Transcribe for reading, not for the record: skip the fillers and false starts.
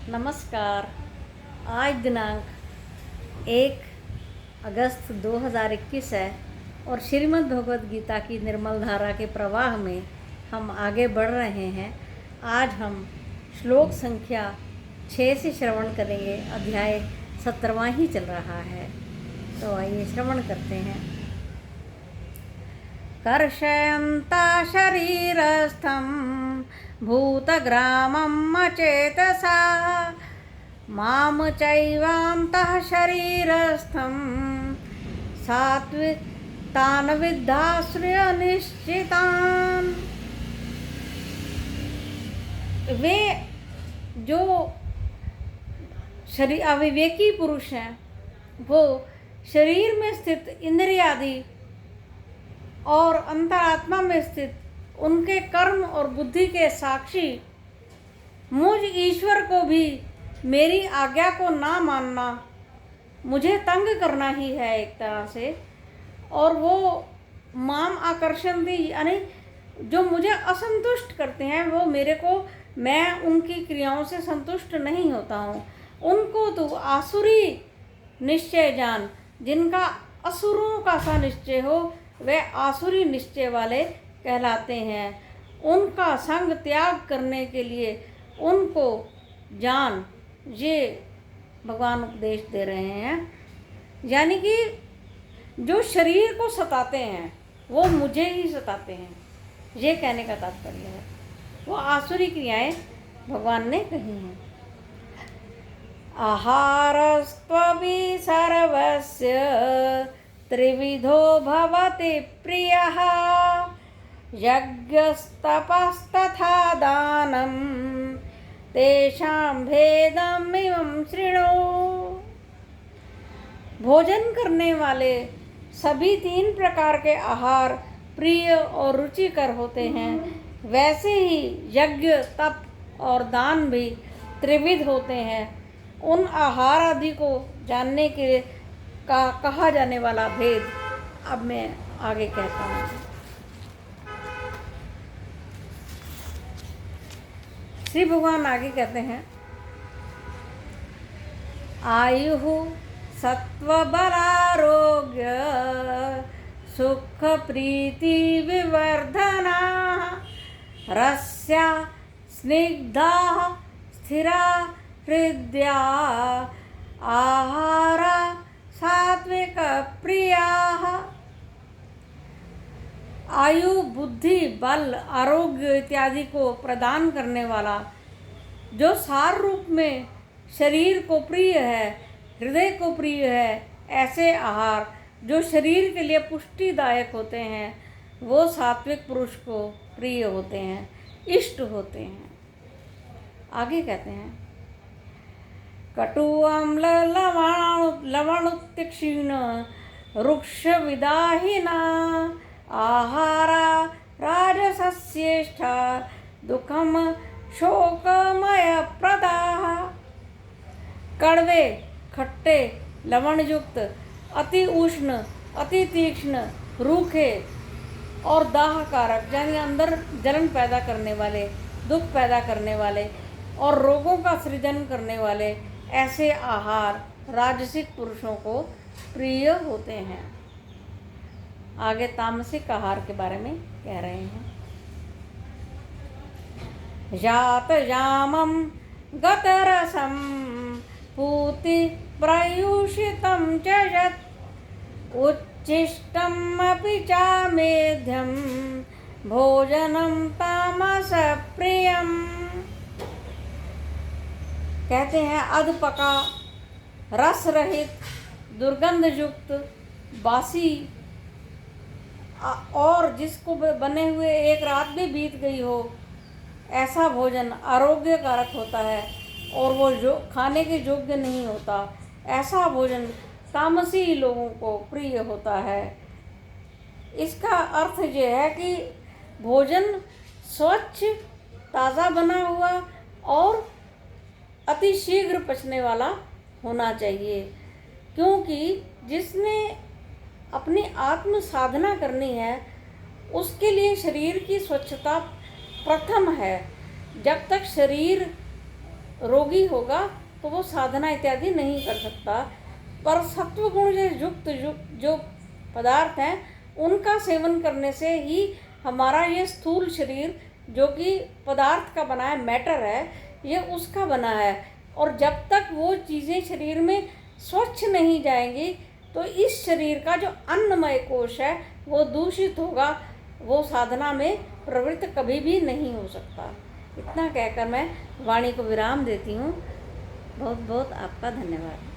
नमस्कार। आज दिनांक 1 अगस्त 2021 है और श्रीमद् भगवद गीता की निर्मल धारा के प्रवाह में हम आगे बढ़ रहे हैं। आज हम श्लोक संख्या 6 से श्रवण करेंगे। अध्याय 17वां ही चल रहा है, तो आइए श्रवण करते हैं। कर्षयन्ता शरीरस्थं भूतग्रामम् अचेतसा मां चैवान्तः शरीरस्थं सात्वितान् विद्धाश्रयनिश्चितान्। वे जो शरीर अविवेकी पुरुष हैं, वो शरीर में स्थित इंद्रियादि और अंतरात्मा में स्थित उनके कर्म और बुद्धि के साक्षी मुझ ईश्वर को भी मेरी आज्ञा को ना मानना मुझे तंग करना ही है एक तरह से। और वो माम आकर्षण दी यानी जो मुझे असंतुष्ट करते हैं, वो मेरे को, मैं उनकी क्रियाओं से संतुष्ट नहीं होता हूँ। उनको तो आसुरी निश्चय जान, जिनका असुरों का सा निश्चय हो, वे आसुरी निश्चय वाले कहलाते हैं। उनका संग त्याग करने के लिए उनको जान, ये भगवान उपदेश दे रहे हैं। यानी कि जो शरीर को सताते हैं वो मुझे ही सताते हैं, ये कहने का तात्पर्य है। वो आसुरी क्रियाएं भगवान ने कही हैं। आहारस्त्वपि सर्वस्य त्रिविधो भवति प्रियः यज्ञस्तपस्तथा दानं तेषां भेदमिमं शृणु। भोजन करने वाले सभी 3 प्रकार के आहार प्रिय और रुचिकर होते हैं, वैसे ही यज्ञ, तप और दान भी त्रिविध होते हैं। उन आहार आदि को जानने के का कहा जाने वाला भेद अब मैं आगे कहता हूँ। श्री भगवान आगे कहते हैं, आयुः सत्वबलारोग्य सुख प्रीति विवर्धना रस्या स्निग्धा स्थिरा हृदया आहारा सात्विक प्रियाः। आयु, बुद्धि, बल, आरोग्य इत्यादि को प्रदान करने वाला, जो सार रूप में शरीर को प्रिय है, हृदय को प्रिय है, ऐसे आहार जो शरीर के लिए पुष्टिदायक होते हैं, वो सात्विक पुरुष को प्रिय होते हैं, इष्ट होते हैं। आगे कहते हैं, कटु अम्ल लवणोत्तीक्ष्ण रुक्ष विदाहिना आहारा राजसस्येष्ठा दुखम शोकमय प्रदाः। कड़वे, खट्टे, लवणयुक्त, अति उष्ण, अति तीक्ष्ण, रूखे और दाहकारक यानी अंदर जलन पैदा करने वाले, दुख पैदा करने वाले और रोगों का सृजन करने वाले ऐसे आहार राजसिक पुरुषों को प्रिय होते हैं। आगे तामसिक आहार के बारे में कह रहे हैं। जात जामं गतरसं पूति प्रयुषितं च यत् उच्छिष्टम् अपि च मेध्यं भोजनं तामस प्रियम्। कहते हैं, अधपका, रस रहित, दुर्गंध युक्त, बासी और जिसको बने हुए एक रात भी बीत गई हो, ऐसा भोजन आरोग्यकारक होता है और वो जो खाने के योग्य नहीं होता। ऐसा भोजन तामसी लोगों को प्रिय होता है। इसका अर्थ ये है कि भोजन स्वच्छ, ताज़ा बना हुआ और अति शीघ्र पचने वाला होना चाहिए, क्योंकि जिसने अपनी आत्म साधना करनी है उसके लिए शरीर की स्वच्छता प्रथम है। जब तक शरीर रोगी होगा तो वो साधना इत्यादि नहीं कर सकता। पर सत्व गुण से युक्त जो पदार्थ हैं उनका सेवन करने से ही हमारा ये स्थूल शरीर जो कि पदार्थ का बना है, मैटर है, ये उसका बना है। और जब तक वो चीज़ें शरीर में स्वच्छ नहीं जाएंगी तो इस शरीर का जो अन्नमय कोश है वो दूषित होगा, वो साधना में प्रवृत्त कभी भी नहीं हो सकता। इतना कहकर मैं वाणी को विराम देती हूँ। बहुत बहुत आपका धन्यवाद।